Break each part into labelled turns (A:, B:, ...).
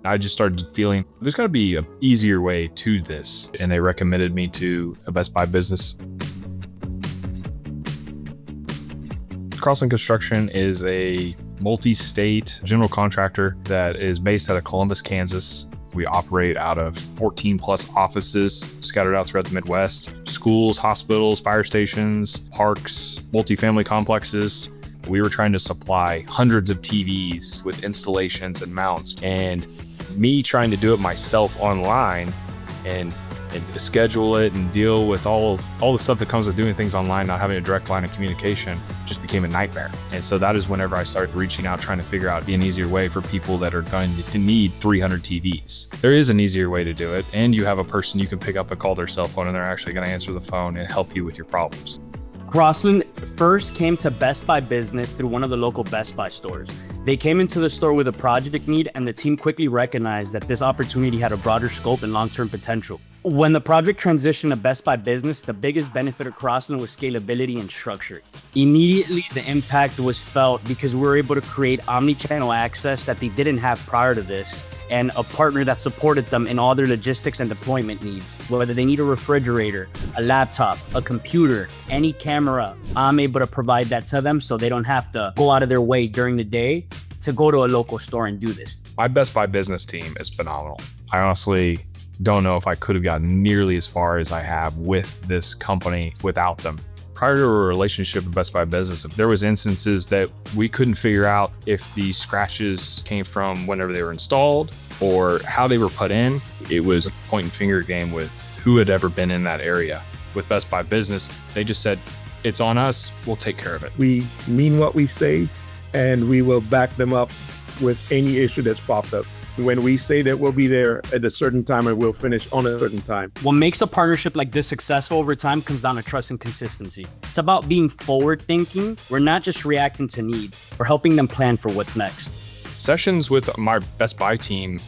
A: I just started feeling there's got to be an easier way to this. And they recommended me to a Best Buy business. Crossland Construction is a multi-state general contractor that is based out of Columbus, Kansas. We operate out of 14 plus offices scattered out throughout the Midwest. Schools, hospitals, fire stations, parks, multifamily complexes. We were trying to supply hundreds of TVs with installations and mounts, and me trying to do it myself online and schedule it and deal with all the stuff that comes with doing things online, not having a direct line of communication, just became a nightmare. And so that is whenever I started reaching out, trying to figure out an easier way for people that are going to need 300 TVs. There is an easier way to do it, and you have a person you can pick up and call their cell phone, and they're actually going to answer the phone and help you with your problems.
B: Crossland first came to Best Buy Business through one of the local Best Buy stores. They came into the store with a project need, and the team quickly recognized that this opportunity had a broader scope and long-term potential. When the project transitioned to Best Buy Business, the biggest benefit of Crossland was scalability and structure. Immediately, the impact was felt because we were able to create omni-channel access that they didn't have prior to this, and a partner that supported them in all their logistics and deployment needs. Whether they need a refrigerator, a laptop, a computer, any camera, I'm able to provide that to them so they don't have to go out of their way during the day to go to a local store and do this.
A: My Best Buy Business team is phenomenal. I honestly don't know if I could have gotten nearly as far as I have with this company without them. Prior to a relationship with Best Buy Business, there was instances that we couldn't figure out if the scratches came from whenever they were installed or how they were put in. It was a point and finger game with who had ever been in that area. With Best Buy Business, they just said, it's on us, we'll take care of it.
C: We mean what we say, and we will back them up with any issue that's popped up. When we say that we'll be there at a certain time and we'll finish on a certain time.
B: What makes a partnership like this successful over time comes down to trust and consistency. It's about being forward thinking. We're not just reacting to needs. We're helping them plan for what's next.
A: Sessions with my Best Buy team,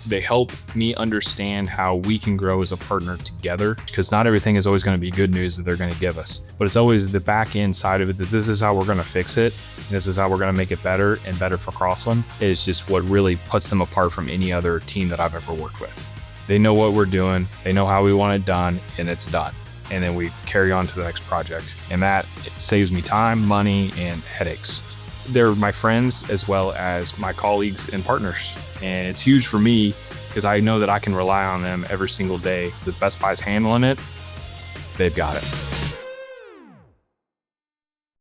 A: they help me understand how we can grow as a partner together, because not everything is always going to be good news that they're going to give us, but it's always the back end side of it, that this is how we're going to fix it. This is how we're going to make it better and better for Crossland. It's just what really puts them apart from any other team that I've ever worked with. They know what we're doing. They know how we want it done, and it's done. And then we carry on to the next project. And that saves me time, money, and headaches. They're my friends as well as my colleagues and partners. And it's huge for me because I know that I can rely on them every single day. The Best Buy's handling it, they've got it.